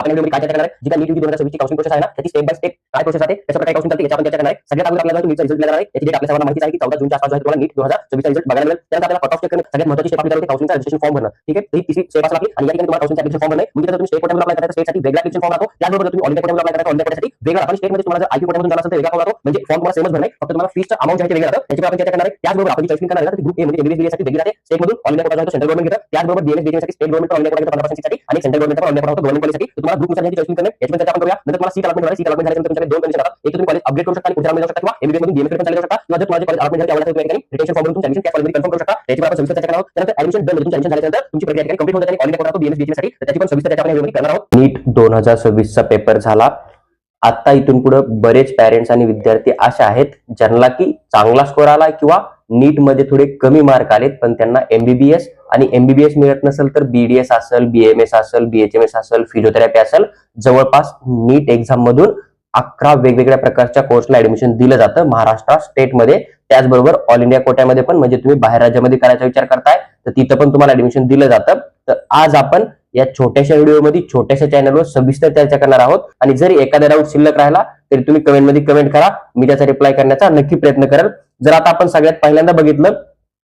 आपण व्हिडिओ काय चर्चा करणार आहे, जी काय नीट 2026 ची काउन्सिलिंग प्रोसेस आहे ना, त्याची स्टेप बाय स्टेप काय प्रोसेस आहे, कशा प्रकारे काउन्सिलिंग चालते याची आपण चर्चा करणार आहे. सगळ्यात अगोदर आपल्याला नीटचा रिझल्ट दिला जाणार आहे. याची डेट आपल्या सर्वांना माहिती आहे की 14 जूनच्या आसपास आहे तुम्हाला नीट 2026 चा रिझल्ट बघायला मिळेल. त्यानंतर आपल्याला कट ऑफ चेक करणे सगळ्यात महत्त्वाची स्टेप आपली होते काउन्सिलिंगचा रजिस्ट्रेशन फॉर्म भरणं. ठीक आहे, ही तिसरी स्टेप असेल आपली. आणि या ठिकाणी तुम्हाला काउन्सिलिंगचा ऍप्लिकेशन फॉर्म भरणे म्हणजे जर तुम्ही स्टेट कोट्यामध्ये अप्लाय करता स्टेटसाठी वेगळा ऍप्लिकेशन फॉर्म राहतो. त्याचबरोबर जर तुम्ही ऑल इंडिया कोट्यामध्ये अप्लाय करता ऑल इंडिया कोट्यासाठी वेगळा. आपण स्टेटमध्ये तुम्हाला जर आयक्यू कोट्यामधून जाणार असेल तर वेगळा फॉर्म राहतो. म्हणजे फॉर्म तुम्हाला सेमच भरणे, फक्त तुम्हाला फीसचा अमाउंट जे आहे ते वेगळं राहतं. याची आपण चर्चा करणार आहे. त्याचबरोबर आपण जी चॉईसिंग करणार आहे ती ग्रुप ए म्हणजे एमबीबीएस साठी वेगळी राहते. स्टेटमधून ऑल इंडिया कोटा जो सेंट्रल गव्हर्नमेंट घेतं. त्याचबरोबर बीएमएस बीएचएम साठी state government all India quota घेतं 15% साठी आणि central government all India quota government कॉलेजसाठी. तुम्हाला ग्रुप नुसार चॉईसिंग करणे याची पण चर्चा आपण करूया. नंतर तुम्हाला सीट अलॉटमेंट होणार. सीट अलॉटमेंट झाल्यानंतर तुमच्याकडे दोन कंडिशन राहतात. एक तर तुम्ही कॉलेज अपग्रेड करू शकता आणि पुढच्या राऊंडमध्ये जाऊ शकता किंवा एमबीबीएस मधून बीएमएस कडे चालले जाऊ शकता किंवा जर तुम्हाला कॉलेज अलॉटमेंट झाले त्यावेळेला तुम्ही रिटेन्शन फॉर्म भरून तुमचे ऍडमिशन त्या कॉलेजमध्ये कन्फर्म करू शकता. त्याची पण आपण सविस्तर चर्चा करणार आहोत. त्यानंतर ऍडमिशन डन तुमचे ऍडमिशन झाल्यानंतर तुमची प्रक्रिया कंप्लीट होते आणि ऑल इंडिया कोटा तो बीएमएस बीएचएम साठी त्याची पण सविस्तर चर्चा आपण या व्हिडिओमध्ये करणार आहोत. नीट 2026 चा पेपर झाला. आता इथून पुढे बरेच पॅरेंट्स आणि विद्यार्थी असे आहेत ज्यांना की चांगला स्कोर आला किंवा नीट मध्ये थोडे कमी मार्क आलेत पण त्यांना एमबीबीएस आणि एमबीबीएस मिळत नसेल तर बीडीएस असेल, बीएमएस असेल, बीएचएमएस असेल, फिजिओथेरपी असेल, जवळपास नीट एक्झाम मधून 11 वेगवेगळ्या प्रकारच्या कोर्सला ऍडमिशन दिलं जातं महाराष्ट्र स्टेटमध्ये. त्याचबरोबर ऑल इंडिया कोट्यामध्ये पण म्हणजे तुम्ही बाहेर राज्यामध्ये करायचा विचार करताय तर तिथं पण तुम्हाला ऍडमिशन दिलं जातं. तर आज आपण या छोट्याशा व्हिडिओमध्ये छोट्याशा चॅनलवर सविस्तर चर्चा करणार आहोत. आणि जरी एखादा डाऊट शिल्लक राहिला तरी तुम्ही कमेंटमध्ये कमेंट करा, मी त्याचा रिप्लाय करण्याचा नक्की प्रयत्न करेल. जर आता आपण सगळ्यात पहिल्यांदा बघितलं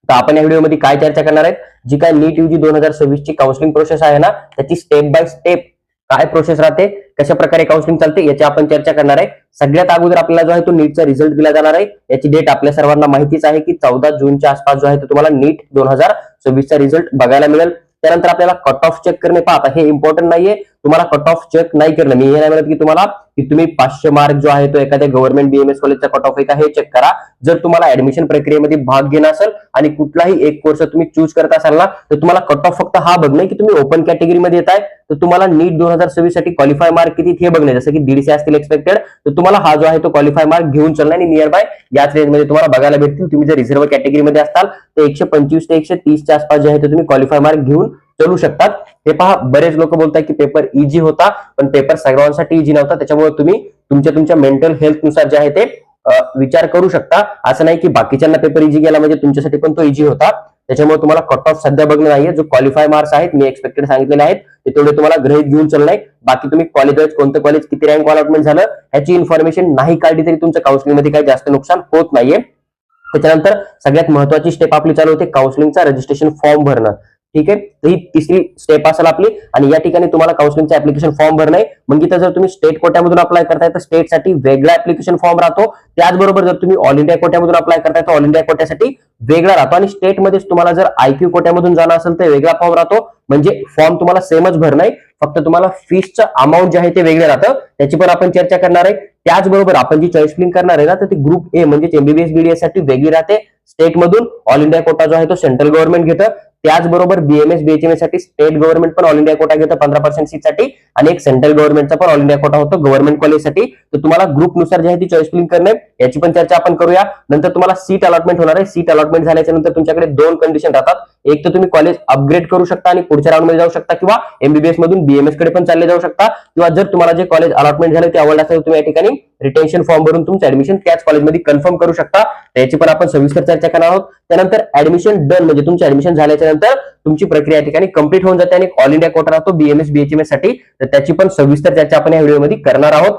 तर आपण या व्हिडिओमध्ये काय चर्चा करणार आहेत, जी काय नीट यूजी 2026 ची काउन्सिलिंग प्रोसेस आहे ना त्याची स्टेप बाय स्टेप काय प्रोसेस राहते, कशा प्रकारे काउन्सिलिंग चालते याची आपण चर्चा करणार आहे. सगळ्यात अगोदर आपल्याला जो आहे तो नीटचा रिझल्ट दिला जाणार आहे. याची डेट आपल्या सर्वांना माहितीच आहे की 14 जूनच्या आसपास जो आहे तो तुम्हाला नीट 2026 चा रिझल्ट बघायला मिळेल. त्यानंतर आपल्याला कट ऑफ चेक करणे. पाहता हे इम्पॉर्टंट नाहीये, तुम्हाला कट ऑफ चेक नाही करणं. मी हे नाही म्हणत की तुम्हाला की तुम्ही 500 मार्क जो आहे तो एखाद्या गव्हर्नमेंट बीएमएस कॉलेजचा कट ऑफ आहे का हे चेक करा. जर तुम्हाला ऍडमिशन प्रक्रियेमध्ये भाग घेणं असेल आणि कुठलाही एक कोर्स तुम्ही चूज करत असाल ना तर तुम्हाला कट ऑफ फक्त हा बघणे की तुम्ही ओपन कॅटेगरीमध्ये येताय तर तुम्हाला नीट 2026 साठी क्वालिफाय मार्क किती हे बघणे. जसं की 150 असतील एक्सपेक्टेड तर तुम्हाला हा जो आहे तो क्वालिफाय मार्क घेऊन चालणार आणि नियर बाय याच रेंजमध्ये तुम्हाला बघायला भेटतील. तुम्ही जर रिझर्व्ह कॅटेगरीमध्ये असताल तर 125 ते 130 च्या आसपास जे आहे ते तुम्ही क्वालिफाय मार्क घेऊन चलू शकतात. हे पहा बरेच लोक बोलतात की पेपर इझी होता पण पेपर सर्वांसाठी इझी नव्हता. त्याच्यामुळे तुम्ही तुमच्या मेंटल हेल्थ नुसार जे आहे ते विचार करू शकता. असं नाही की बाकीच्यांना पेपर इझी गेला म्हणजे तुमच्यासाठी पण तो इझी होता. त्याच्यामुळे तुम्हाला कट ऑफ सध्या बघणं नाहीये. जो क्वालिफाय मार्क्स आहेत मी एक्सपेक्टेड सांगितलेले आहेत ते तेवढे तुम्हाला गृहीत घेऊन चालणं आहे. बाकी तुम्ही कॉलेज कोणतं कॉलेज किती रँक अलॉटमेंट झालं ह्याची इन्फॉर्मेशन नाही काढली तरी तुमच्या काउन्सिलिंग मध्ये काही जास्त नुकसान होत नाहीये. त्याच्यानंतर सगळ्यात महत्वाची स्टेप आपली चालू होते काउन्सिलिंगचा रजिस्ट्रेशन फॉर्म भरणं. ठीक आहे, तर ही तिसरी स्टेप असेल आपली. आणि या ठिकाणी तुम्हाला काउन्सिलिंगचा ऍप्लिकेशन फॉर्म भरणं आहे. मग इथं जर तुम्ही स्टेट कोट्यामधून अप्लाय करताय तर स्टेटसाठी वेगळा ऍप्लिकेशन फॉर्म राहतो. त्याचबरोबर जर तुम्ही ऑल इंडिया कोट्यामधून अप्लाय करताय तर ऑल इंडिया कोट्यासाठी वेगळा राहतो. आणि स्टेटमध्येच तुम्हाला जर आयक्यू कोट्यामधून जाणं असेल तर वेगळा फॉर्म राहतो. म्हणजे फॉर्म तुम्हाला सेमच भरणं आहे, फक्त तुम्हाला फीसचं अमाऊंट जे आहे ते वेगळे राहतं. त्याची पण आपण चर्चा करणार आहे. त्याचबरोबर आपण जी चॉईस फिलिंग करणार आहे ना तर ती ग्रुप ए म्हणजे एमबीबीएस बीडीएस साठी वेगळी राहते. स्टेटमधून ऑल इंडिया कोटा जो आहे तो सेंट्रल गव्हर्नमेंट घेतं. त्याचबरोबर बीएमएस बीएचएमएस साठी स्टेट गव्हर्नमेंट पण ऑल इंडिया कोटा घेतं 15% सीटसाठी आणि एक सेंट्रल गव्हर्नमेंटचा पण ऑल इंडिया कोटा होतो गव्हर्नमेंट कॉलेजसाठी. तर तुम्हाला ग्रुप नुसार जे आहे ती चॉईस फिलिंग करणे याची पण चर्चा आपण करूया. नंतर तुम्हाला सीट अलॉटमेंट होणार आहे. सीट अलॉटमेंट झाल्याच्या नंतर तुमच्याकडे दोन कंडिशन राहतात. एक तर तुम्ही कॉलेज अपग्रेड करू शकता आणि पुढच्या राऊंडमध्ये जाऊ शकता किंवा एमबीबीएस मधून बीएमएस कडे पण चालले जाऊ शकता. किंवा जर तुम्हाला जे कॉलेज अलॉटमेंट झाले ते आवडलं असेल तुम्ही या ठिकाणी रिटेन्शन फॉर्म भरून तुमचं ऍडमिशन त्याच कॉलेजमध्ये कन्फर्म करू शकता. त्याची पण आपण सविस्तर चर्चा करणार आहोत. त्यानंतर ऍडमिशन डन म्हणजे तुमचं ऍडमिशन झाल्याच्या नंतर तुमची प्रक्रिया या ठिकाणी कंप्लीट होऊन जाते आणि ऑल इंडिया कोटा राहतो बीएमएस बीएचएमएस साठी. तर त्याची पण सविस्तर चर्चा आपण या व्हिडिओमध्ये करणार आहोत.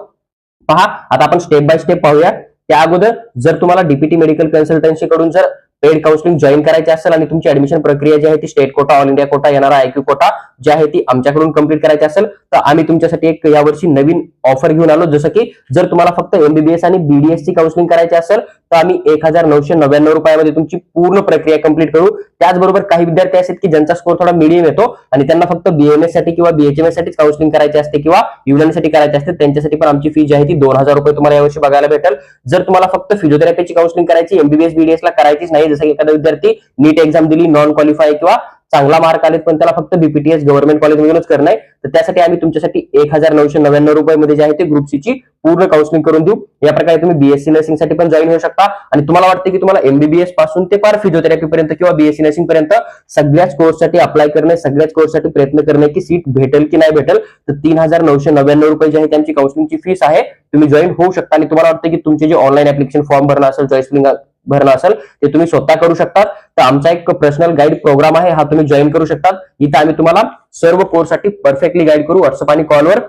पहा आता आपण स्टेप बाय स्टेप पाहूया. त्या अगोदर जर तुम्हाला डीपीटी मेडिकल कन्सल्टन्सी कडून जर पेड काउन्सिलिंग जॉईन करायची असेल आणि तुमची ऍडमिशन प्रक्रिया जी आहे ती state quota all India Kota येणारा आयक्यू कोटा जी आहे ती आमच्याकडून कंप्लीट करायची असेल तर आम्ही तुमच्यासाठी एक यावर्षी नवीन ऑफर घेऊन आलो. जसं की जर तुम्हाला फक्त एमबीबीएस आणि बीडीएस ची काउन्सिलिंग करायची असेल तर आम्ही 1999 रुपयामध्ये तुमची पूर्ण प्रक्रिया कंप्लीट करू. त्याचबरोबर काही विद्यार्थी आहेत की ज्यांचा स्कोर थोडा मिडियम येतो आणि त्यांना फक्त बीएमएस साठी किंवा बीएचएमएस साठी काउन्सिलिंग करायची असते किंवा युनानीसाठी करायची असते त्यांच्यासाठी पण आमची फी जी आहे ती 2000 रुपये तुम्हाला यावर्षी बघायला भेटेल. जर तुम्हाला फक्त फिजिओथेरपीची काउन्सिलिंग करायची एमबीबीएस बीडीएस ला करायचीच नाही, जसं की एखादा विद्यार्थी नीट एक्झाम दिली नॉन क्वालिफाय किंवा चांगला मार्क आलेत पण त्याला फक्त बीपीटीएस गव्हर्नमेंट कॉलेजमधूनच करणं आहे तर त्यासाठी आम्ही तुमच्यासाठी 1999 रुपयामध्ये जे आहे ते ग्रुप सी ची पूर्ण काउन्सिलिंग करून देऊ. या प्रकारे तुम्ही बीएससी नर्सिंग साठी पण जॉईन होऊ शकता. आणि तुम्हाला वाटते की तुम्हाला एमबीबीएस पासून ते पार फिजिओथेरपी पर्यंत किंवा बीएससी नर्सिंग पर्यंत सगळ्याच कोर्ससाठी अप्लाय करणे, सगळ्याच कोर्ससाठी प्रयत्न करणे की सीट भेटेल की नाही भेटेल तर 3999 रुपये जी आहे त्यांची काउन्सिलिंगची फीस आहे. तुम्ही जॉईन होऊ शकता. आणि तुम्हाला वाटतं की तुमचे जे ऑनलाईन ऍप्लिकेशन फॉर्म भरणं असेल, चॉईस फिलिंग भरणं असेल ते तुम्ही स्वतः करू शकतात. तर आमचा एक पर्सनल गाईड प्रोग्राम आहे, हा तुम्ही जॉईन करू शकतात. इथे आम्ही तुम्हाला सर्व कोर्ससाठी परफेक्टली गाईड करू. व्हॉट्सअप आणि कॉलवर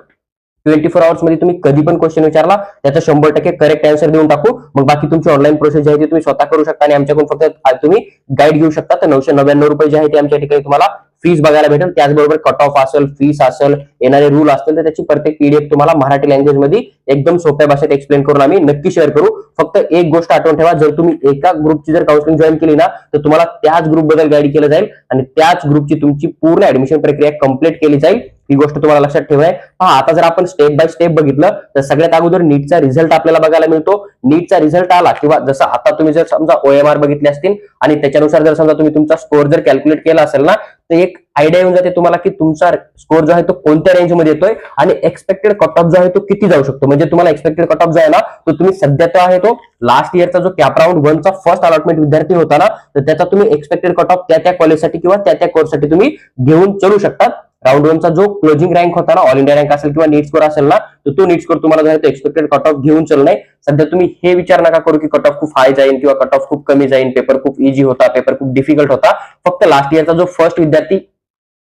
24 आवर्स मध्ये तुम्ही कधी पण क्वेश्चन विचारला त्याचा 100% करेक्ट आन्सर देऊन टाकू. मग बाकी तुमची ऑनलाईन प्रोसेस जी आहे ती तुम्ही स्वतः करू शकता आणि आमच्याकडून फक्त तुम्ही गाईड घेऊ शकता. तर 999 रुपये जे आहे ते आमच्या ठिकाणी तुम्हाला फीस बघायला भेटेल. त्याचबरोबर कट ऑफ असेल, फीस असेल, येणारे रूल असतील तर त्याची प्रत्येक पीडीएफ तुम्हाला मराठी लँग्वेज मध्ये एकदम सोप्या भाषेत एक्सप्लेन करून आम्ही नक्की शेअर करू. फक्त एक गोष्ट आठवण ठेवा, जर तुम्ही एका ग्रुपची जर काउन्सिलिंग जॉईन केली ना तर तुम्हाला त्याच ग्रुप बद्दल गाईड केलं जाईल आणि त्याच ग्रुपची तुमची पूर्ण ऍडमिशन प्रक्रिया कंप्लीट केली जाईल. ही गोष्ट तुम्हाला लक्षात ठेवाय. आता जर आपण स्टेप बाय स्टेप बघितलं तर सगळ्यात अगोदर नीटचा रिझल्ट आपल्याला बघायला मिळतो. नीटचा रिझल्ट आला किंवा जसं आता तुम्ही जर समजा OMR बघितले असतील आणि त्याच्यानुसार जर समजा तुम्ही तुमचा स्कोर जर कॅल्क्युलेट केला असेल ना तर एक आयडिया येऊन जाते तुम्हाला की तुमचा स्कोर जो आहे तो कोणत्या रेंजमध्ये येतोय आणि एक्सपेक्टेड कट ऑफ जो आहे तो किती जाऊ शकतो. म्हणजे तुम्हाला एक्सपेक्टेड कट ऑफ जो आहे ना तो तुम्ही सध्या तो आहे तो लास्ट इयरचा जो कॅप राऊंड 1 चा फर्स्ट अलॉटमेंट विद्यार्थी होता ना तर त्याचा तुम्ही एक्सपेक्टेड कट ऑफ त्या कॉलेजसाठी किंवा त्या कोर्ससाठी तुम्ही घेऊन चलू शकतात. राऊंड 1 चा जो क्लोजिंग रँक होता ना, ऑल इंडिया रँक असेल किंवा नीट स्कोर असेल ना तर तो नीट स्कोर तुम्हाला जो आहे तो एक्सपेक्टेड कट ऑफ घेऊन चल नाही. सध्या तुम्ही हे विचार नका करू की कट ऑफ खूप हाय जाईल किंवा कट ऑफ खूप कमी जाईल, पेपर खूप इझी होता, पेपर खूप डिफिकल्ट होता. फक्त लास्ट इयरचा जो फर्स्ट विद्यार्थी,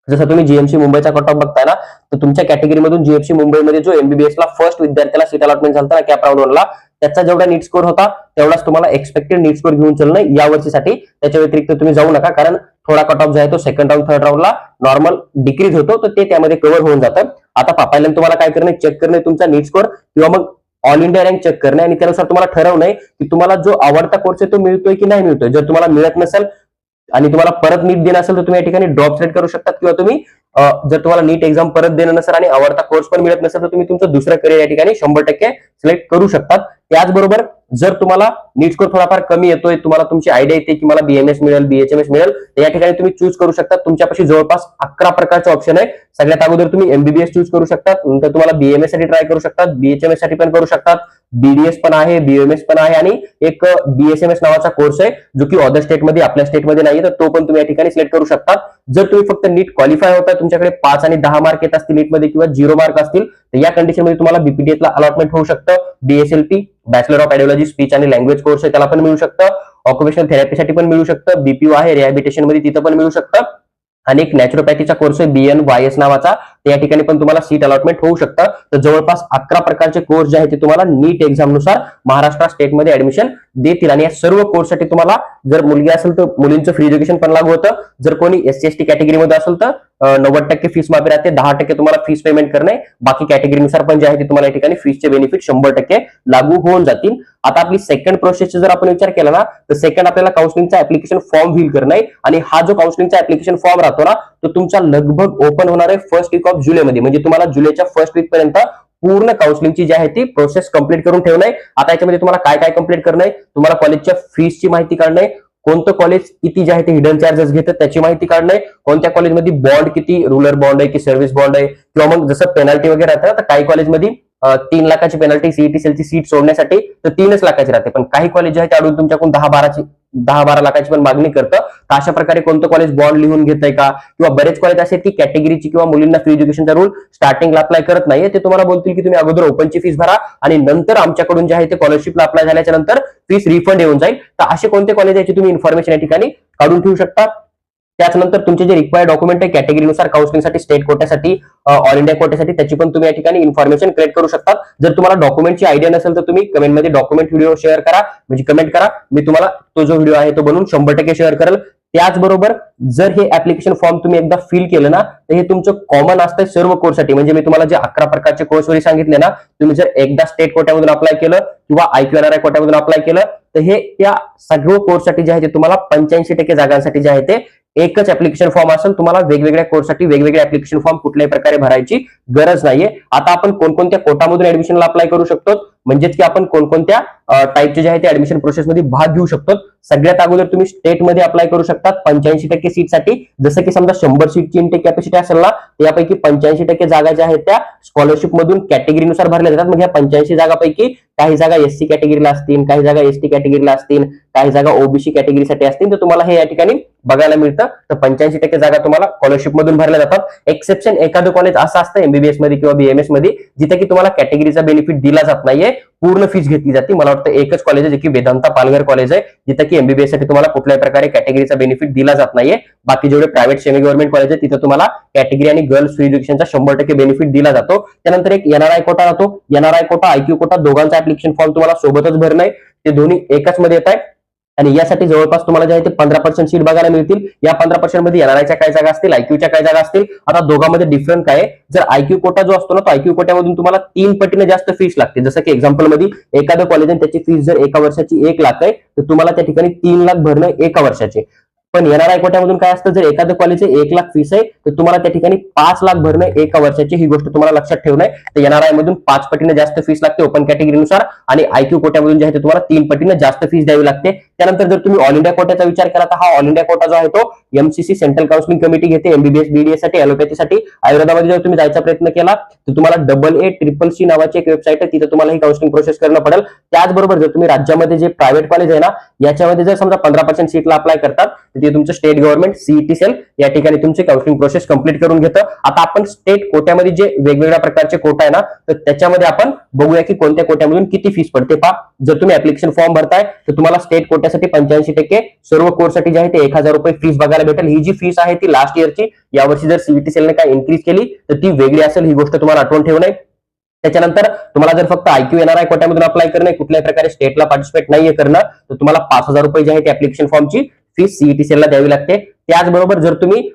जसं तुम्ही जीएमसी मुंबईचा कट ऑफ बघताय ना तर तुमच्या कॅटेगरीमधून जीएमसी मुंबईमध्ये जो MBBS ला फर्स्ट विद्यार्थ्याला सीट अलॉटमेंट झाला कॅप राऊंड 1 ला त्याचा जेवढा नीट स्कोर होता तेवढाच तुम्हाला एक्सपेक्टेड नीट स्कोर घेऊन चलणं या वर्षीसाठी. त्याच्या व्यतिरिक्त तुम्ही जाऊ नका, कारण थोडा कट ऑफ जो आहे तो सेकंड राऊंड थर्ड राऊंडला नॉर्मल डिक्रीज होतो तर ते त्यामध्ये कव्हर होऊन जातं. आता पहिल्यांदा तुम्हाला काय करणे, चेक करणे तुमचा नीट स्कोर किंवा मग ऑल इंडिया रँक चेक करणे आणि त्यानुसार तुम्हाला ठरवणे की तुम्हाला जो आवडता कोर्स आहे तो मिळतोय की नाही मिळतोय. जर तुम्हाला मिळत नसेल आणि तुम्हाला परत नीट देणं असेल तर तुम्ही या ठिकाणी ड्रॉप सिलेक्ट करू शकता किंवा तुम्ही जर तुम्हाला नीट एक्झाम परत देणं नसेल आणि आवडता कोर्स पण मिळत नसेल तर तुम्ही तुमचं दुसरं करिअर या ठिकाणी 100% सिलेक्ट करू शकतात. त्याचबरोबर जर तुम्हाला नीट स्कोर थोडाफार कमी येतोय, तुम्हाला तुमची आयडिया येते की मला BMS मिळेल, BHMS मिळेल, तर या ठिकाणी तुम्ही चूज करू शकता. तुमच्यापाशी जवळपास 11 प्रकारचे ऑप्शन आहे. सगळ्यात अगोदर तुम्ही MBBS चूज करू शकतात, नंतर तुम्हाला BMS साठी ट्राय करू शकतात, BHMS साठी पण करू शकतात, BDS पण आहे, BMS पण आहे आणि एक BSMS नावाचा कोर्स आहे जो की अदर स्टेटमध्ये आपल्या स्टेटमध्ये नाहीये तर तो पण तुम्ही या ठिकाणी सिलेक्ट करू शकतात. जर तुम्ही फक्त नीट क्वालिफाय होता, तुमच्याकडे 5 आणि 10 मार्क येत असतील नीटमध्ये किंवा 0 मार्क असतील तर या कंडिशनमध्ये तुम्हाला BPTS ला अलॉटमेंट होऊ शकतं. BSLP bachelor of ideology speech आणि लँग्वेज कोर्स आहे त्याला पण मिळू शकतं. ऑक्युपेशनल थेरपीसाठी पण मिळू शकतं. BPO आहे रिहॅबिलिटेशन मध्ये तिथं पण मिळू शकतं आणि एक नॅचरोपॅथीचा कोर्स आहे BNYS नावाचा, त्या ठिकाणी पण तुम्हाला सीट अलॉटमेंट होऊ शकतं. तर जवळपास 11 प्रकारचे कोर्स जे आहेत ते तुम्हाला नीट एक्झाम नुसार महाराष्ट्र स्टेटमध्ये ऍडमिशन देतील आणि या सर्व कोर्ससाठी तुम्हाला जर मुलगी असेल तर मुलींचं फ्री एज्युकेशन पण लागू होतं. जर कोणी SC ST कॅटेगरीमध्ये असेल तर 90% फीस माफी राहते, 10% तुम्हाला फीस पेमेंट करणे, बाकी कॅटेगरीनुसार पण जे आहे ते तुम्हाला या ठिकाणी फीसचे बेनिफिट 100% लागू होऊन जातील. आता आपली सेकंड प्रोसेसचा जर आपण विचार केला ना तर सेकंड आपल्याला काउन्सिलिंगचा ऍप्लिकेशन फॉर्म फिल करणं आहे आणि हा जो काउन्सिलिंगचा ऍप्लिकेशन फॉर्म राहतो ना तो तुमचा लगभग ओपन होणार आहे फर्स्ट वीक ऑफ जुलैमध्ये. म्हणजे तुम्हाला जुलैच्या फर्स्ट वीक पर्यंत पूर्ण काउन्सिलिंगची जी आहे ती प्रोसेस कंप्लीट करून ठेवणं आहे. आता याच्यामध्ये तुम्हाला काय काय कंप्लीट करणं आहे, तुम्हाला कॉलेजच्या फीसची माहिती काढणं आहे, कोणतं कॉलेज किती जे आहे ते हिडन चार्जेस घेतात त्याची माहिती काढणं आहे, कोणत्या कॉलेजमध्ये बॉन्ड किती, रुरल बॉन्ड आहे की सर्व्हिस बॉन्ड आहे, किंवा मग जसं पेनल्टी वगैरे राहतं तर काही कॉलेजमध्ये 3 लाखाची पेनल्टी CET सेलची सीट सोडण्यासाठी तर 3च लाखाची राहते, पण काही कॉलेज जे आहे ते अडून तुमच्याकडून 10-12 लाखाची पण मागणी करतं. तर अशा प्रकारे कोणतं कॉलेज बॉन्ड लिहून घेतंय का, किंवा बरेच कॉलेज असे की कॅटेगरीची किंवा मुलींना फ्री एज्युकेशनचा रूल स्टार्टिंगला अप्लाय करत नाहीये, ते तुम्हाला बोलतील की तुम्ही अगोदर ओपनची फीस भरा आणि नंतर आमच्याकडून जे आहे ते स्कॉलरशिपला अप्लाय झाल्याच्या नंतर फीस रिफंड येऊन जाईल. तर असे कोणते कॉलेज याची तुम्ही इन्फॉर्मेशन या ठिकाणी काढून ठेवू शकता. त्याच्यानंतर तुमचे जे रिक्वायर्ड डॉक्युमेंट आहे कॅटेगरीनुसार काउन्सिलिंगसाठी, स्टेट कोट्यासाठी, ऑल इंडिया कोट्यासाठी त्याची पण तुम्ही या ठिकाणी इन्फॉर्मेशन क्रिएट करू शकता. जर तुम्हाला डॉक्युमेंटची आयडिया नसेल तर तुम्ही कमेंटमध्ये डॉक्युमेंट व्हिडिओ शेअर करा, म्हणजे कमेंट करा, मी तुम्हाला तो जो व्हिडिओ आहे तो बनवून 100% शेअर करेल. त्याचबरोबर जर हे ऍप्लिकेशन फॉर्म तुम्ही एकदा फिल केलं ना तर हे तुमचं कॉमन असतं सर्व कोर्ससाठी. म्हणजे मी तुम्हाला जे 11 प्रकारचे कोर्स वगैरे सांगितले ना, तुम्ही जर एकदा स्टेट कोट्यामधून अप्लाय केलं किंवा IQNRI कोट्यामधून अप्लाय केलं तर हे त्या सगळ्या कोर्ससाठी जे आहे ते तुम्हाला 85% जागांसाठी जे आहे ते एकच ऍप्लिकेशन फॉर्म असेल. तुम्हाला वेगवेगळ्या कोर्ससाठी वेगवेगळे ऍप्लिकेशन फॉर्म कुठल्याही प्रकारे भरायची गरज नाहीये. आता आपण कोणकोणत्या कोटामधून ऍडमिशनला अप्लाय करू शकतो, म्हणजेच की आपण कोणकोणत्या टाईपचे जे आहे ते ऍडमिशन प्रोसेसमध्ये भाग घेऊ शकतो. सगळ्यात अगोदर तुम्ही स्टेटमध्ये अप्लाय करू शकतात 85% सीटसाठी. जसं की समजा 100 सीटची इनटेक कॅपॅसिटी असेल ना, यापैकी 85% जागा ज्या आहेत त्या स्कॉलरशिप मधून कॅटेगरीनुसार भरल्या जातात. मग या 85 जागापैकी काही जागा SC कॅटेगरीला असतील, काही जागा ST कॅटेगरीला असतील, काही जागा OBC कॅटेगरीसाठी असतील, तर तुम्हाला हे या ठिकाणी बघायला मिळतं. तर 85% जागा तुम्हाला स्कॉलरशिप मधून भरल्या जातात. एक्सेप्शन एखादं कॉलेज असं असतं MBBS मध्ये किंवा BMS मध्ये जिथे की तुम्हाला कॅटेगरीचा बेनिफिट दिला जात नाहीये, पूर्ण फीस घेतली जाते. मला वाटतं एकच कॉलेज आहे जे की वेदांता पालघर कॉलेज आहे, जिथं की एमबीबीएस साठी तुम्हाला कुठल्याही प्रकारे कॅटेगरीचा बेनिफिट दिला जात नाहीये. बाकी जेवढे प्रायव्हेट सेमी गव्हर्नमेंट कॉलेज आहे तिथं तुम्हाला कॅटेगरी आणि गर्ल्स फ्री एज्युकेशनचा 100% बेनिफिट दिला जातो. त्यानंतर एक एनआरआय कोटा राहतो. एनआरआय कोटा, आयक्यू कोटा दोघांचा ऍप्लिकेशन फॉर्म तुम्हाला सोबतच भरणं आहे. ते दोन्ही एकाच मध्ये येत आहे आणि यासाठी जवळपास तुम्हाला जे आहे ते 15% सीट बघायला मिळतील. या 15% मध्ये एनआरआयच्या काय जागा असतील, आयक्यूच्या काय जागा असतील. आता दोघांमध्ये डिफरंट काय आहे, जर आयक्यू कोटा जो असतो ना, तो आयक्यू कोट्यामधून तुम्हाला 3 पटीने जास्त फीस लागते. जसं की एक्झाम्पल मध्ये एखादं कॉलेज आहे त्याची फीस जर एका वर्षाची 1 लाख आहे, तर तुम्हाला त्या ठिकाणी 3 लाख भरणं एका वर्षाचे. पण एनआरआय कोट्यामधून काय असतं, जर एखाद्या कॉलेजचे 1 लाख फीस आहे तर तुम्हाला त्या ठिकाणी 5 लाख भरणं एका वर्षाची. ही गोष्ट तुम्हाला लक्षात ठेवणं आहे. तर एनआरआय मधून 5 पटीने जास्त फीस लागते ओपन कॅटेगरीनुसार आणि आयक्यू कोट्यामधून जे आहे ते तुम्हाला 3 पटीने जास्त फीस द्यावी लागते. त्यानंतर जर तुम्ही ऑल इंडिया कोट्याचा विचार केला तर हा ऑल इंडिया कोटा जो आहे तो एमसीसी सेंट्रल काउन्सिलिंग कमिटी घेते. एमबीबीएस बीडीएस साठी, ॲलोपॅथीसाठी. आयुर्वेदामध्ये जर तुम्ही जायचा प्रयत्न केला तर तुम्हाला AA CCC नावाची एक वेबसाईट आहे, तिथे तुम्हाला ही काउन्सिलिंग प्रोसेस करणं पडेल. त्याचबरोबर जर तुम्ही राज्यामध्ये जे प्रायव्हेट कॉलेज आहे ना, याच्यामध्ये जर समजा 15% सीटला अप्लाय करतात तर ते तुमचं स्टेट गव्हर्नमेंट सीईटी सेल या ठिकाणी तुमची काउन्सिलिंग प्रोसेस कंप्लीट करून घेतं. आता आपण स्टेट कोट्यामध्ये जे वेगवेगळ्या प्रकारचे कोटा आहे ना, तर त्याच्यामध्ये आपण बघूया की कोणत्या कोट्यामधून किती फीस पडते. पहा, जर तुम्ही ऍप्लिकेशन फॉर्म भरताय तर तुम्हाला स्टेट कोट्यासाठी 85% सर्व कोर्ससाठी जे आहे ते 1000 रुपये फीस बघायला भेटेल. ही जी फीस आहे ती लास्ट इयरची. यावर्षी जर सीईटी सेलने काय इन्क्रीज केली तर ती वेगळी असेल. ही गोष्ट तुम्हाला आठवण ठेवणं आहे. त्याच्यानंतर तुम्हाला जर फक्त आयक्यू एनआरआय कोट्यामधून अप्लाय करणं, कुठल्याही प्रकारे स्टेटला पार्टिसिपेट नाहीये करणं, तर तुम्हाला 5000 रुपये जे आहे ते ऍप्लिकेशन फॉर्मची फीस सीईटी सेलला द्यावी लागते. त्याचबरोबर जर तुम्ही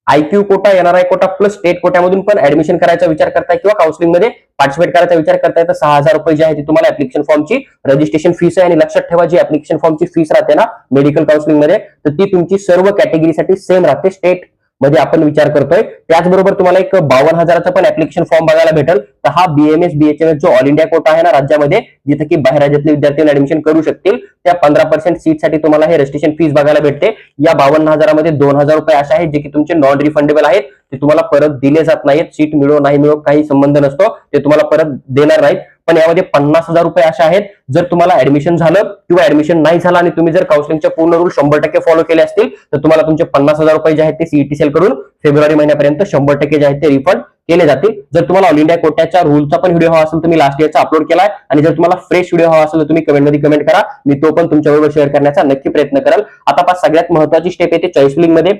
IQ quota, NRI quota plus state कोट्यामधून पण ऍडमिशन करायचा विचार करताय किंवा काउन्सिलिंग मध्ये पार्टिसिपेट करायचा विचार करताय तर 6000 रुपये जे आहे ती तुम्हाला ऍप्लिकेशन फॉर्मची रजिस्ट्रेशन फीस आहे. आणि लक्षात ठेवा, जी ऍप्लिकेशन फॉर्मची फीस राहते ना मेडिकल काउन्सिलिंग मध्ये, तर ती तुमची सर्व कॅटेगरीसाठी सेम राहते. स्टेट मध्ये आपण विचार करतोय. त्याचबरोबर तुम्हाला एक 52,000चा पण ऍप्लिकेशन फॉर्म बघायला भेटेल. तर हा बीएमएस बीएचएमएस जो ऑल इंडिया कोटा आहे ना राज्यामध्ये, जिथे की बाहेर राज्यातले विद्यार्थी ऍडमिशन करू शकतील, त्या 15% सीटसाठी तुम्हाला हे रजिस्ट्रेशन फीस बघायला भेटते. या 52,000मध्ये 2,000 रुपये असे आहेत जे की तुमचे नॉन रिफंडेबल आहेत. ते तुम्हाला परत दिले जात नाहीत. सीट मिळो नाही मिळो काही संबंध नसतो, ते तुम्हाला परत देणार नाहीत. पण यामध्ये 50,000 रुपये असे आहेत, जर तुम्हाला ऍडमिशन झालं किंवा ऍडमिशन नाही झालं आणि तुम्ही जर काउन्सिलिंगचे पूर्ण रूल 100% फॉलो केले असतील तर तुम्हाला तुमचे 50,000 रुपये जे आहेत ते सीईटी सेल कडून फेब्रुवारी महिन्यापर्यंत 100% जे आहेत ते रिफंड केले जातील. जर तुम्हाला ऑल इंडिया कोट्याच्या रूलचा पण व्हिडिओ हवा असेल तर मी लास्ट इयरचा अपलोड केलाय, आणि जर तुम्हाला फ्रेश व्हिडिओ हवा असेल तर तुम्ही कमेंटमध्ये कमेंट करा, मी तो पण तुमच्याबरोबर शेअर करण्याचा नक्की प्रयत्न करेल. आता सगळ्यात महत्त्वाची स्टेप येते चॉईस फिलिंग मध्ये.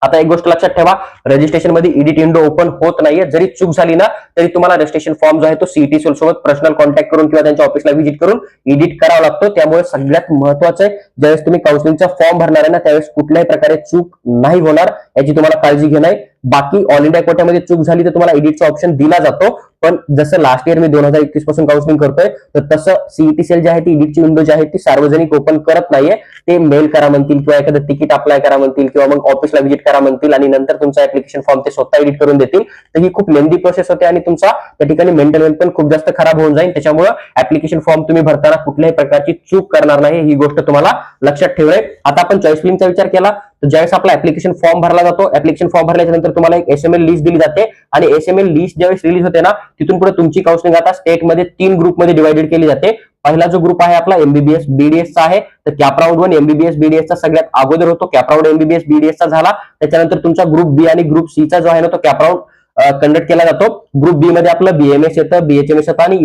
आता एक गोष्ट लक्षात ठेवा, रजिस्ट्रेशन मध्ये एडिट विंडो ओपन होत नाहीये. जरी चूक झाली ना तरी तुम्हाला रजिस्ट्रेशन फॉर्म जो आहे तो सीईटी सेल सोबत पर्सनल कॉन्टॅक्ट करून किंवा त्यांच्या ऑफिसला व्हिजिट करून एडिट करावा लागतो. त्यामुळे सगळ्यात महत्त्वाचं आहे, ज्यावेळेस तुम्ही काउन्सिलिंगचा फॉर्म भरणार आहे ना त्यावेळेस कुठल्याही प्रकारे चूक नाही होणार याची तुम्हाला काळजी घेणं आहे. बाकी ऑल इंडिया कोट्यामध्ये चूक झाली तर तुम्हाला एडिटचा ऑप्शन दिला जातो. पण जसं लास्ट इयर मी 2021 पासून काउन्सिलिंग करतोय तर तसं सीईटी सेल जे आहे ती एडिटची विंडो जी आहे ती सार्वजनिक ओपन करत नाहीये. ते मेल करा म्हणतील किंवा एखादं तिकीट अप्लाय करा म्हणतील किंवा मग ऑफिसला व्हिजिट करा म्हणतील आणि नंतर तुमचा ऍप्लिकेशन फॉर्म ते स्वतः एडिट करून देतील. तर ही खूप लेंदी प्रोसेस होते आणि तुमचा त्या ठिकाणी मेंटल हेल्थ पण खूप जास्त खराब होऊन जाईल. त्याच्यामुळे ऍप्लिकेशन फॉर्म तुम्ही भरताना कुठल्याही प्रकारची चूक करणार नाही, ही गोष्ट तुम्हाला लक्षात ठेवणे. आता आपण चॉईस फिलिंगचा विचार केला तर ज्यावेळेस आपला ऍप्लिकेशन फॉर्म भरला जातो, ऍप्लिकेशन फॉर्म भरल्याच्या नंतर तुम्हाला एक एसएमएल लिस्ट दिली जाते आणि एसएमएल लिस्ट ज्यावेळेस रिलीज होते ना तिथून पुढे तुमची काउन्सिलिंग आता स्टेटमध्ये 3 ग्रुपमध्ये डिवाइडेड केली जाते. पहिला जो ग्रुप आहे आपला एमबीबीएस बीडीएसचा आहे, तर कॅप राऊंड 1 एमबीबीएस बीडीएसचा सगळ्यात अगोदर होतो. कॅप राऊंड एमबीबीएस बीडीएसचा झाला, त्याच्यानंतर तुमचा ग्रुप बी आणि ग्रुप सी चा जो आहे ना तो कॅप राऊंड कंडक्ट केला जातो. ग्रुप बी मध्ये आपलं बीएमएस येतं, बीएचएमएस येतं आणि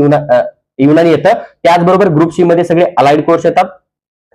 युनानी येतं. त्याचबरोबर ग्रुप सी मध्ये सगळे अलाइड कोर्स येतात,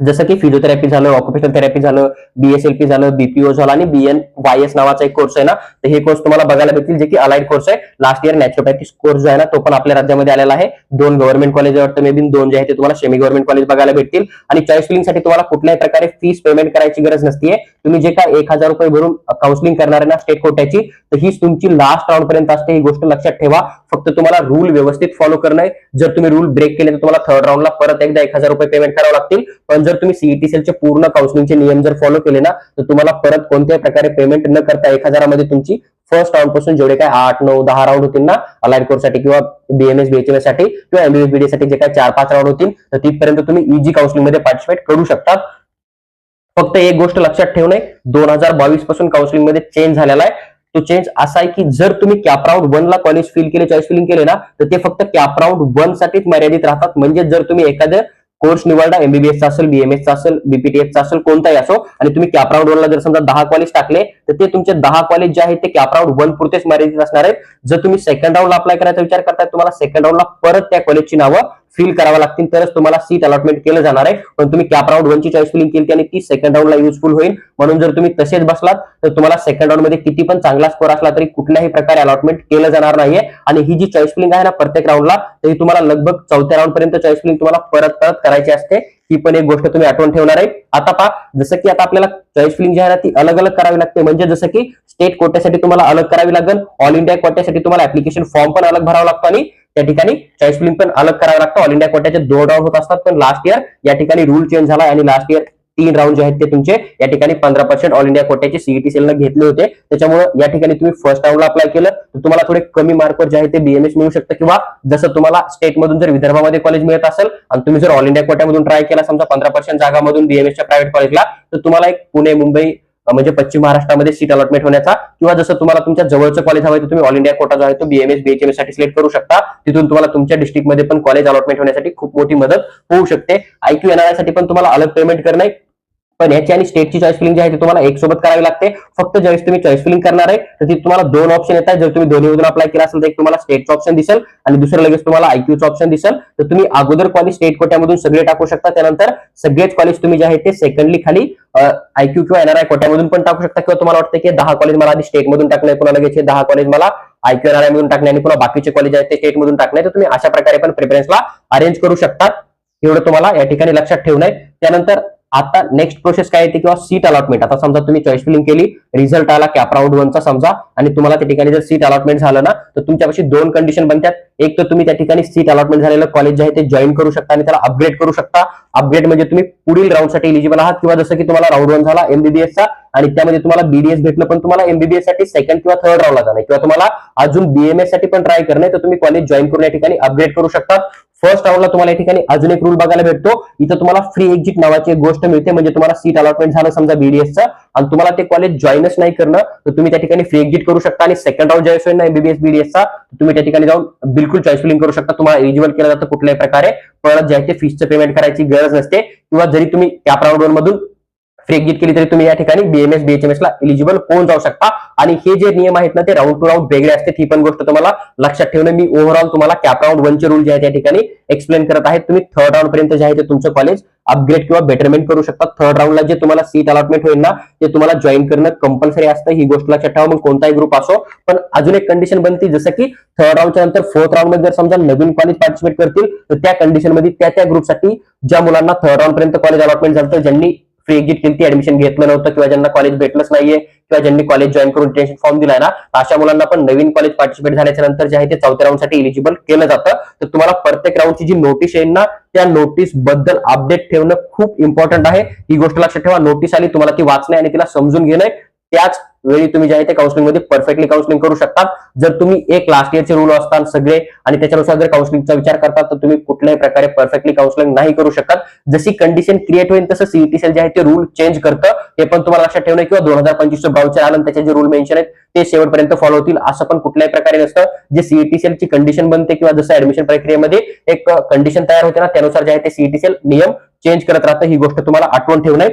जसं की फिजिओथेरपी झालं, ऑक्युपेशनल थेरपी झालं, बीएसएलपी झालं, बीपीओ झालं आणि बीएनवायएस नावाचा एक कोर्स आहे ना, तर हे कोर्स तुम्हाला बघायला भेटतील जे की अलाइड कोर्स आहे. लास्ट इयर नॅचरोपॅथी कोर्स जो आहे ना तो पण आपल्या राज्यामध्ये आलेला आहे. 2 गव्हर्नमेंट कॉलेज वाटतं, मे बी 2 जे आहे ते तुम्हाला सेमी गव्हर्नमेंट कॉलेज बघायला भेटतील. आणि चॉईस फिलिंग साठी तुम्हाला कुठल्याही प्रकारे फीस पेमेंट करायची गरज नसते. तुम्ही जे काय 1000 रुपये भरून काउन्सिलिंग करणार आहे ना स्टेट कोट्याची, तर हीच तुमची लास्ट राऊंड पर्यंत असते. ही गोष्ट लक्षात ठेवा. फक्त तुम्हाला रूल व्यवस्थित फॉलो करणं आहे. जर तुम्ही रूल ब्रेक केले तर तुम्हाला थर्ड राऊंडला परत एकदा 1000 रुपये पेमेंट करावं लागतील. पण जर तुम्ही सीईटी सेलचे पूर्ण काउन्सिलिंगचे नियम जर फॉलो केले ना तर तुम्हाला परत कोणत्याही प्रकारे पेमेंट न करता 1000 मध्ये तुमची फर्स्ट राऊंड पासून जेवढे काय 8, 9, 10 राऊंड होतील ना अलाइड कोर्स साठी किंवा बीएमएस बीएचएमएस साठी किंवा एमबीबीएस बीडीएस साठी जे काय 4-5 राऊंड होतील तर तिथपर्यंत तुम्ही इजी काउन्सिलिंग मध्ये पार्टिसिपेट करू शकता. फक्त एक गोष्ट लक्षात ठेवणे, 2022 पासून काउन्सिलिंग मध्ये चेंज झालेला आहे. तो चेंज असा आहे की जर तुम्ही कॅप राऊंड 1 ला कॉलेज फिल केले, चॉईस फिलिंग केले ना तर ते फक्त कॅप राऊंड 1 साठीच मर्यादित राहतात. म्हणजे जर तुम्ही एखादं कोर्स निवडला, एमबीबीएसचा असेल, बीएमएसचा असेल, बीपीटीएसचा असेल, कोणताही असो, आणि तुम्ही कॅप राऊंड 1 ला जर समजा 10 कॉलेज टाकले तर ते तुमचे 10 कॉलेज जे आहेत ते कॅप राऊंड 1 पुरतेच मर्यादित असणार आहेत. जर तुम्ही सेकंड राऊंडला अप्लाय करायचा विचार करताय तुम्हाला सेकंड राऊंडला परत त्या कॉलेजची नावं फिल करावं लागतील तरच तुम्हाला सीट अलॉटमेंट केलं जाणार आहे. पण तुम्ही कॅप राऊंड 1 ची चॉईस फिलिंग केली आणि ती सेकंड राऊंडला युजफुल होईल. म्हणून जर तुम्ही तसेच बसलात तर तुम्हाला सेकंड राऊंड मध्ये किती पण चांगला स्कोर असला तरी कुठल्याही प्रकारे अलॉटमेंट केलं जाणार नाहीये. आणि ही जी चॉईस फिलिंग आहे ना प्रत्येक राऊंडला, तरी तुम्हाला लगभग 4थ्या राऊंड पर्यंत चॉईस फिलिंग तुम्हाला परत करायची असते. ही पण एक गोष्ट तुम्ही आठवण ठेवणार आहे. आता पहा, जसं की आता आपल्याला चॉईस फिलिंग जी आहे ना ती अलग अलग करावी लागते. म्हणजे जसं की स्टेट कोट्यासाठी तुम्हाला अलग करावी लागेल, ऑल इंडिया कोट्यासाठी तुम्हाला ऍप्लिकेशन फॉर्म पण अलग भरावा लागतो आणि त्या ठिकाणी चॉईस फिलिंग पण अलग करावं लागतं. ऑल इंडिया कोट्याचे 2 राऊंड होत असतात, पण लास्ट इयर या ठिकाणी रूल चेंज झाला आणि लास्ट इयर 3 राऊंड जे आहेत ते तुमचे या ठिकाणी 15% ऑल इंडिया कोट्याचे सीईटी सेलनं घेतले होते. त्याच्यामुळे या ठिकाणी तुम्ही फर्स्ट राऊंडला अप्लाय केलं तर तुम्हाला थोडे कमी मार्कवर जे आहे ते बीएमएस मिळू शकतं. किंवा जसं तुम्हाला स्टेटमधून जर विदर्भामध्ये कॉलेज मिळत असेल आणि तुम्ही जर ऑल इंडिया कोट्यामधून ट्राय केला समजा 15% जागामधून बीएमएसच्या प्रायव्हेट कॉलेजला, तर तुम्हाला एक पुणे मुंबई म्हणजे पश्चिम महाराष्ट्रामध्ये सीट अलॉटमेंट होण्याचा किंवा जसं तुम्हाला तुमच्या जवळचं कॉलेज हवं आहे तर तुम्ही ऑल इंडिया कोटा जो आहे तो बीएमएस बीएचएमएस साठी सिलेक्ट करू शकता. तिथून तुम्हाला तुमच्या डिस्ट्रिक्टमध्ये पण कॉलेज अलॉटमेंट होण्यासाठी खूप मोठी मदत होऊ शकते. आयक्यू एनआरआय साठी पण तुम्हाला अलग पेमेंट करणे, पण याची आणि स्टेटची चॉईस फिलिंग जी आहे ती तुम्हाला एक सोबत करावी लागते. फक्त ज्यावेळेस तुम्ही चॉईस फिलिंग करणार आहे तर ती तुम्हाला 2 ऑप्शन येतात. जर तुम्ही दोन्हीमधून अप्लाय केला असेल तर एक तुम्हाला स्टेटचं ऑप्शन दिसेल आणि दुसरं लगेच तुम्हाला आयक्यूचं ऑप्शन दिसेल. तर तुम्ही अगोदर कॉलेज स्टेट कोट्यामधून सगळे टाकू शकता, त्यानंतर सगळेच कॉलेज तुम्ही जे आहे ते सेकंडली खाली आयक्यू किंवा एनआरआय कोट्यामधून पण टाकू शकता. किंवा तुम्हाला वाटतं की 10 कॉलेज मला आधी स्टेटमधून टाकणे, पुन्हा लगेच 10 कॉलेज मला आयक्यू एनआरआय मधून टाकणे आणि पुन्हा बाकीचे कॉलेज आहेत ते स्टेटमधून टाकणे, तर तुम्ही अशा प्रकारे पण प्रेफरन्सला अरेंज करू शकता. एवढं तुम्हाला या ठिकाणी लक्षात ठेवणं आहे. त्यानंतर आता नेक्स्ट प्रोसेस काय येते किंवा सीट अलॉटमेंट. आता समजा तुम्ही चॉईस फिलिंग केली, रिझल्ट आला कॅप राऊंड 1चा समजा, आणि तुम्हाला त्या ठिकाणी जर सीट अलॉटमेंट झालं ना तर तुमच्यापाशी 2 कंडिशन बनतात. एक तर तुम्ही त्या ठिकाणी सीट अलॉटमेंट झालेलं कॉलेज जे आहे ते जॉईन करू शकता आणि त्याला अपग्रेड करू शकता. अपग्रेड म्हणजे तुम्ही पुढील राऊंडसाठी एलिजिबल आहात. किंवा जसं की तुम्हाला राऊंड 1 झाला एमबीबीएसचा आणि त्यामध्ये तुम्हाला बीडीएस भेटलं, पण तुम्हाला एमबीबीएस साठी सेकंड किंवा थर्ड राऊंडला जाणं किंवा तुम्हाला अजून बीएमएस साठी पण ट्राय करणे, तर तुम्ही कॉलेज जॉईन करून या ठिकाणी अपग्रेड करू शकता. फर्स्ट राऊंडला तुम्हाला या ठिकाणी अजून एक रूल बघायला भेटतो. इथं तुम्हाला फ्री एक्झिट नावाची एक गोष्ट मिळते. म्हणजे तुम्हाला सीट अलॉटमेंट झालं समजा बीडीएसचं आणि तुम्हाला ते कॉलेज जॉईनच नाही करणं, तर तुम्ही त्या ठिकाणी फ्री एक्झिट करू शकता आणि सेकंड राऊंड ज्यावेळेस होईल ना एमबीबीएस बीडीएसचा, तुम्ही त्या ठिकाणी जाऊन बिलकुल चॉईस फिलिंग करू शकता. तुम्हाला एलिजिबल केलं जातं कुठल्याही प्रकारे, परत जे आहे ते फीसचं पेमेंट करायची गरज नसते. किंवा जरी तुम्ही कॅप राऊंड 1 मधून फ्री एक्झिट केली तरी तुम्ही या ठिकाणी बीएमएस बीएचएमएस ला एलिजिबल होऊन जाऊ शकता. आणि हे जे नियम आहेत ना ते राऊंड टू राऊंड वेगळे असते. ही पण गोष्ट तुम्हाला लक्षात ठेवणं. मी ओव्हरऑल तुम्हाला कॅप राऊंड 1 चे रूल जे आहेत त्या ठिकाणी एक्सप्लेन करत आहेत. तुम्ही थर्ड राऊंड पर्यंत जे आहे ते तुमचं कॉलेज अपग्रेड किंवा बेटरमेंट करू शकता. थर्ड राऊंडला जे तुम्हाला सीट अलॉटमेंट होईल ना ते तुम्हाला जॉईन करणं कंपल्सरी असतं. ही गोष्ट लक्षात ठेवा. मग कोणताही ग्रुप असो. पण अजून एक कंडिशन बनती, जसं की थर्ड राऊंडच्या नंतर फोर्थ राऊंड मध्ये जर समजा नवीन कॉलेज पार्टिसिपेट करतील तर त्या कंडिशन मध्ये त्या ग्रुपसाठी ज्या मुलांना थर्ड राऊंड पर्यंत कॉलेज अलॉटमेंट झालं, ज्यांनी फ्री एक्झिट केली, ऍडमिशन घेतलं नव्हतं किंवा ज्यांना कॉलेज भेटलंच नाहीये किंवा ज्यांनी कॉलेज जॉईन करून रिटेन्शन फॉर्म दिलाय ना, अशा मुलांना पण नवीन कॉलेज पार्टिसिपेट झाल्याच्या नंतर जे आहे ते 4थ्या राऊंडसाठी एलिजिबल केलं जातं. तर तुम्हाला प्रत्येक राऊंडची जी नोटीस येईल ना त्या नोटीस बद्दल अपडेट ठेवणं खूप इम्पॉर्टंट आहे. ही गोष्ट लक्षात ठेवा. नोटीस आली, तुम्हाला ती वाचणे आणि तिला समजून घेणं, त्याच वेळी तुम्ही जे आहे ते काउन्सिलिंग मध्ये परफेक्टली काउन्सिलिंग करू शकता. जर तुम्ही एक लास्ट इयरचे रूल असतात सगळे आणि त्याच्यानुसार जर काउन्सिलिंगचा विचार करतात तर तुम्ही कुठल्याही प्रकारे परफेक्टली काउन्सिलिंग नाही करू शकत. जशी कंडिशन क्रिएट होईल तसं सीईटी सेल जे आहे ते रूल चेंज करतं. हे पण तुम्हाला लक्षात ठेवणं. किंवा 2025 ब्राउचर आलं त्याचे जे रूल मेन्शन आहेत ते शेवटपर्यंत फॉलो होतील असं पण कुठल्याही प्रकारे नसतं. जे सीईटी सेलची कंडिशन बनते किंवा जसं ऍडमिशन प्रक्रियेमध्ये एक कंडिशन तयार होते ना त्यानुसार जे आहे ते सीईटी सेल नियम चेंज करत राहतं. ही गोष्ट तुम्हाला आठवण ठेवणं.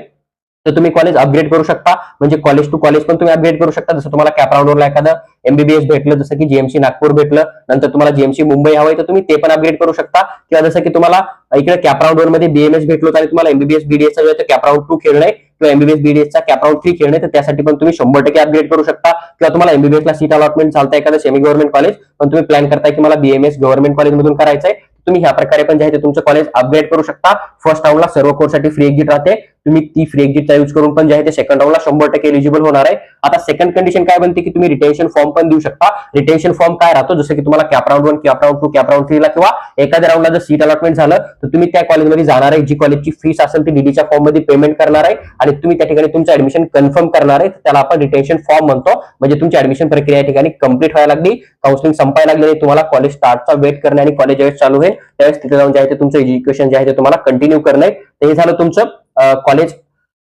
तर तुम्ही कॉलेज अपग्रेड करू शकता. म्हणजे कॉलेज टू कॉलेज पण तुम्ही अपग्रेड करू शकता. जसं तुम्हाला कॅप राऊंडवरला एखादं एमबीबीएस भेटलं, जसं की जीएमसी नागपूर भेटलं, नंतर तुम्हाला जीएमसी मुंबई हवंय तर तुम्ही ते पण अपग्रेड करू शकता. किंवा जसं की तुम्हाला इकडे कॅप राऊंड 1 मध्ये बीएमएस भेटलो आणि तुम्हाला एमबीबीएस बीडीएसचा जो आहे कॅप राऊंड 2 खेळणे किंवा एमबीबीएस बीडीएसचा कॅप राऊंड 3 खेळणे, तर त्यासाठी पण तुम्ही 100% अपग्रेड करू शकता. किंवा तुम्हाला एमबीबीएस ला सीट अलॉटमेंट चालतं एखादं सेमी गव्हर्नमेंट कॉलेज, पण तुम्ही प्लॅन करताय की मला बीएमएस गव्हर्नमेंट कॉलेजमधून करायचंय, तुम्ही ह्या प्रकारे पण जे आहे ते तुमचं कॉलेज अपग्रेड करू शकता. फर्स्ट राऊंडला सर्व कोर्ससाठी फ्री एक्झिट राहते. तुम्ही ती फ्री एक्झिटचा यूज करून पण जे आहे ते सेकंड राऊंडला 100% एलिजिबल होणार आहे. आता सेकंड कंडिशन काय बनते की तुम्ही रिटेन्शन फॉर्म पण देऊ शकता. रिटेन्शन फॉर्म काय राहतो, जसं की तुम्हाला cap round 1, cap round 2, cap round 3 ला किंवा एखाद्या राऊंडला जर सीट अलॉटमेंट झालं तर तुम्ही त्या कॉलेजमध्ये जाणार आहे. जी कॉलेजची फीस असेल ती डीडीच्या फॉर्म मध्ये पेमेंट करणार आहे आणि तुम्ही त्या ठिकाणी तुमचं ऍडमिशन कन्फर्म करणार आहे. त्याला आपण रिटेन्शन फॉर्म म्हणतो. म्हणजे तुमची ऍडमिशन प्रक्रिया या ठिकाणी कंप्लीट व्हायला लागली, काउन्सिलिंग संपायला लागली, तुम्हाला कॉलेज स्टार्टचा वेट करणे आणि कॉलेज ज्यावेळेस चालू होईल त्यावेळेस तिथे जाऊन जे आहे ते तुमचं एज्युकेशन जे आहे ते तुम्हाला कंटिन्यू करणे. हे झालं तुमचं कॉलेज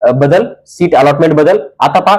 बदल, सीट अलॉटमेंट बदल. आता पहा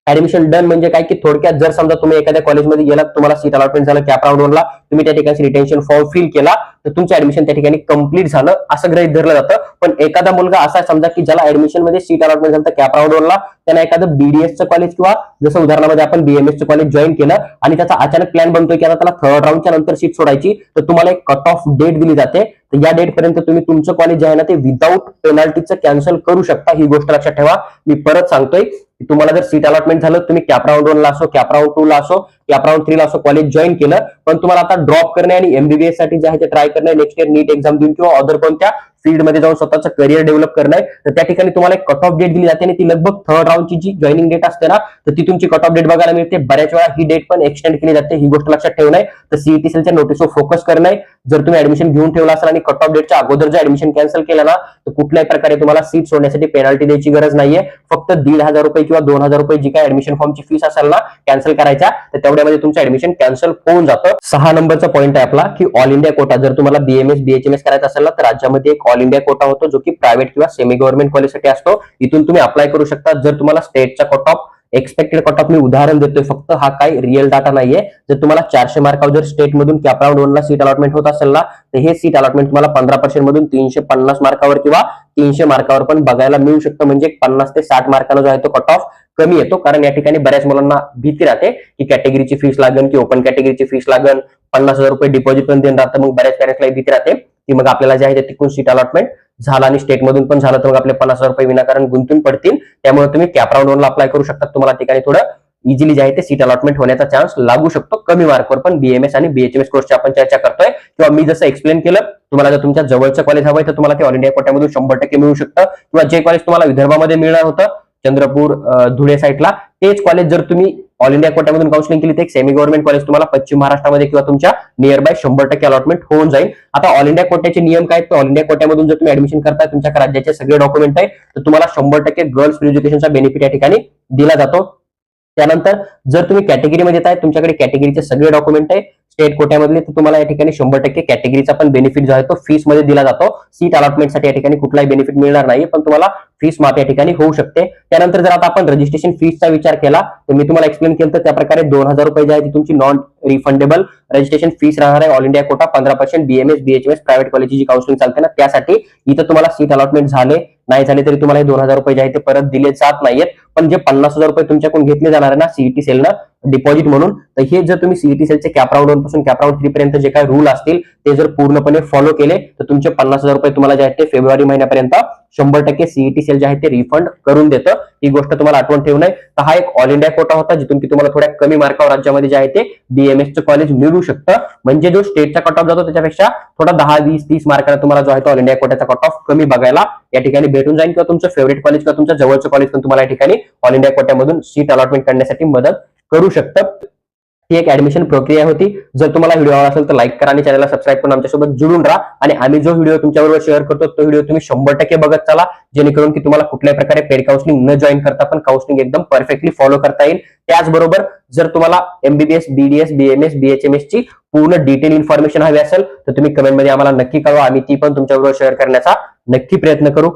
ऍडमिशन डन म्हणजे काय की थोडक्यात जर समजा तुम्ही एखाद्या कॉलेजमध्ये गेलात, तुम्हाला सीट अलॉटमेंट झालं, कॅप राऊंड वनला तुम्ही त्या ठिकाणी रिटेन्शन फॉर्म फिल केला, तर तुमचं ऍडमिशन त्या ठिकाणी कंप्लीट झालं असं गृहीत धरलं जातं. पण एखादा मुलगा असा समजा की ज्याला ऍडमिशन मध्ये सीट अलॉटमेंट झालं कॅप राऊंड वनला, त्याला एखादं बीडीएसचं कॉलेज किंवा जसं उदाहरणामध्ये आपण बीएमएसचं कॉलेज जॉईन केलं आणि त्याचा अचानक प्लॅन बनतोय की आता त्याला थर्ड राऊंडच्या नंतर सीट सोडायची, तर तुम्हाला एक कट ऑफ डेट दिली जाते. तर या डेट पर्यंत तुम्ही तुमचं कॉलेज जे आहे ना ते विदाऊट पेनल्टीचं कॅन्सल करू शकता. ही गोष्ट लक्षात ठेवा. मी परत सांगतोय, तुम्हाला जर सीट अलॉटमेंट झालं, तुम्ही कॅप राऊंड 1 ला असो, कॅप राऊंड 2 ला असो, कॅप राऊंड 3 ला असो कॉलेज जॉईन केलं, पण तुम्हाला आता ड्रॉप करणे आणि एमबीबीएस साठी जे आहे ते ट्राय करणे, नेक्स्ट इयर नीट एक्झाम देऊन किंवा अदर कोणत्या फील्ड मध्ये जाऊन स्वतःचं करिअर डेव्हलप करणे, तर त्या ठिकाणी तुम्हाला एक कट ऑफ डेट दिली जाते आणि ती लगभग थर्ड राऊंडची जी जॉईनिंग डेट असते ना, तर ती तुमची कट ऑफ डेट बघायला मिळते. बऱ्याच वेळा ही डेट पण एक्सटेंड केली जाते. ही गोष्ट लक्षात ठेवणं आहे. तर सीईटीसीएलच्या नोटीसवर फोकस करणं आहे. जर तुम्ही ऍडमिशन घेऊन ठेवला असेल आणि कट ऑफ डेटच्या अगोदर जर ऍडमिशन कॅन्सल केलं ना, तर कुठल्याही प्रकारे तुम्हाला सीट सोडण्यासाठी पेनल्टी द्यायची गरज नाहीये. फक्त 1,500 रुपये किंवा 2,000 रुपये जी काय ऍडमिशन फॉर्मची फीस असेल ना कॅन्सल करायच्या, तर तेवढ्यामध्ये तुमचं ऍडमिशन कॅन्सल होऊन जातं. 6 नंबरचा पॉईंट आहे आपला की ऑल इंडिया कोटा. जर तुम्हाला बीएमएस बीएचएमएस करायचं असेल ना, तर राज्यामध्ये एक ऑल इंडिया कोटा होतो जो की प्रायव्हेट किंवा सेमी गव्हर्नमेंट कॉलेजसाठी असतो. इथून तुम्ही अप्लाय करू शकता. जर तुम्हाला स्टेटचा cut off expected cut off मी उदाहरण देतोय फक्त, हा काही रिअल डाटा नाहीये. जर तुम्हाला 400 मार्कावर जर स्टेट मधून कॅप राऊंड 1 ला सीट अलॉटमेंट होत असेल ना, तर हे सीट अलॉटमेंट तुम्हाला 15% मधून 350 मार्कावर किंवा 300 मार्कावर पण बघायला मिळू शकतं. म्हणजे 50 ते 60 मार्कांना जो आहे तो कट ऑफ कमी येतो. कारण या ठिकाणी बऱ्याच मुलांना भीती राहते की कॅटेगरीची फीस लागेल की ओपन कॅटेगरीची फीस लागेल, 50,000 रुपये डिपॉझिट पण देऊन राहतं. मग बऱ्याच पॅरेंट्सला भीती राहते की मग आपल्याला जे आहे ते तिकडून सीट अलॉटमेंट झालं आणि स्टेट मधून पण झालं तर मग आपले 50,000 रुपये विनाकारण गुंतून पडतील. त्यामुळे तुम्ही कॅप राऊंड 1 ला अप्लाय करू शकता. तुम्हाला ठिकाणी थोडं इझिली जे आहे ते सीट अलॉटमेंट होण्याचा चान्स लागू शकतो कमी मार्कवर. पण बीएमएस आणि बीएचएमएस कोर्सची आपण चर्चा करतोय किंवा मी जसं एक्सप्लेन केलं, तुम्हाला जर तुमच्या जवळचं कॉलेज हवंय तर तुम्हाला ते ऑल इंडिया कोट्यामधून 100% मिळू शकतं. किंवा जे कॉलेज तुम्हाला विदर्भामध्ये मिळणार होतं चंद्रपूर धुळे साईडला, तेच कॉलेज जर तुम्ही ऑल इंडिया कोट्यामधून काउन्सिलिंग केली तर एक सेमी गव्हर्नमेंट कॉलेज तुम्हाला पश्चिम महाराष्ट्रामध्ये किंवा तुमच्या नियर बाय 100% अलॉटमेंट होऊन जाईल. आता ऑल इंडिया कोट्याचे नियम काय? तर ऑल इंडिया कोट्यामधून जर तुम्ही ऍडमिशन करताय, तुमच्या राज्याचे सगळे डॉक्युमेंट आहे, तर तुम्हाला 100% गर्ल्स फ्री एज्युकेशनचा बेनिफिट या ठिकाणी दिला जातो. त्यानंतर जर तुम्ही कॅटेगरीमध्ये येत आहे, तुमच्याकडे कॅटेगरीचे सगळे डॉक्युमेंट आहे स्टेट कोट्यामधले, तर तुम्हाला या ठिकाणी 100% कॅटेगरीचा पण बेनिफिट जो आहे तो फीस मध्ये दिला जातो. सीट अलॉटमेंटसाठी या ठिकाणी कुठलाही बेनिफिट मिळणार नाही, पण तुम्हाला फीस माफ या ठिकाणी होऊ शकते. त्यानंतर जर आता आपण रजिस्ट्रेशन फीसचा विचार केला, तर मी तुम्हाला एक्सप्लेन केलं तर त्याप्रकारे 2,000 रुपये जे आहे ती तुमची नॉन रिफंडेबल रजिस्ट्रेशन फीस राहणार आहे. All India Kota 15% BMS BHMS private कॉलेजची जी काउन्सिलिंग चालते ना त्यासाठी. इथं तुम्हाला सीट अलॉटमेंट झाले नाही झाले तरी तुम्हाला हे 2,000 रुपये जे आहे ते परत दिले जात नाहीयेत. पण जे 50,000 रुपये तुमच्याकडून घेतले जाणार आहे ना सीईटी सेलनं डिपॉझिट म्हणून, तर हे जर तुम्ही सीईटी सेलचे कॅप राऊंड 1 पासून कॅप राऊंड 3 पर्यंत जे काही रूल असतील ते जर पूर्णपणे फॉलो केले, तर तुमचे 50,000 रुपये तुम्हाला जे आहेत ते फेब्रुवारी महिन्यापर्यंत 100% सीईटी सेल जे आहे ते रिफंड करून देतं. ही गोष्ट तुम्हाला आठवण ठेवणं आहे. तर हा एक ऑल इंडिया कोटा होता जिथून की तुम्हाला थोड्या कमी मार्कावर राज्यामध्ये जे आहे ते बीएमएसचं कॉलेज मिळू शकतं. म्हणजे जो स्टेटचा कट ऑफ जातो त्याच्यापेक्षा थोडा 10, 20, 30 मार्काला तुम्हाला जो आहे तो ऑल इंडिया कोट्याचा कट ऑफ कमी बघायला या ठिकाणी भेटून जाईल. किंवा तुमचं फेवरेट कॉलेज किंवा तुमच्या जवळचं कॉलेज पण तुम्हाला या ठिकाणी ऑल इंडिया कोट्यामधून सीट अलॉटमेंट करण्यासाठी मदत करू शकतं. ही एक ऍडमिशन प्रक्रिया होती. जर तुम्हाला व्हिडिओ आवडला असेल तर लाईक करा आणि चॅनलला सबस्क्राईब करून आमच्यासोबत जुळून राहा. आणि आम्ही जो व्हिडिओ तुमच्याबरोबर शेअर करतो तो व्हिडिओ तुम्ही 100% बघत चला, जेणेकरून की तुम्हाला कुठल्याही प्रकारे पेड काउन्सिलिंग न जॉईन करता पण काउन्सिलिंग एकदम परफेक्टली फॉलो करता येईल. त्याचबरोबर जर तुम्हाला एमबीबीएस बीडीएस बीएमएस बीएचएमएस ची पूर्ण डिटेल इन्फॉर्मेशन हवी असेल तर तुम्ही कमेंटमध्ये आम्हाला नक्की कळवा. आम्ही ती पण तुमच्याबरोबर शेअर करण्याचा नक्की प्रयत्न करू.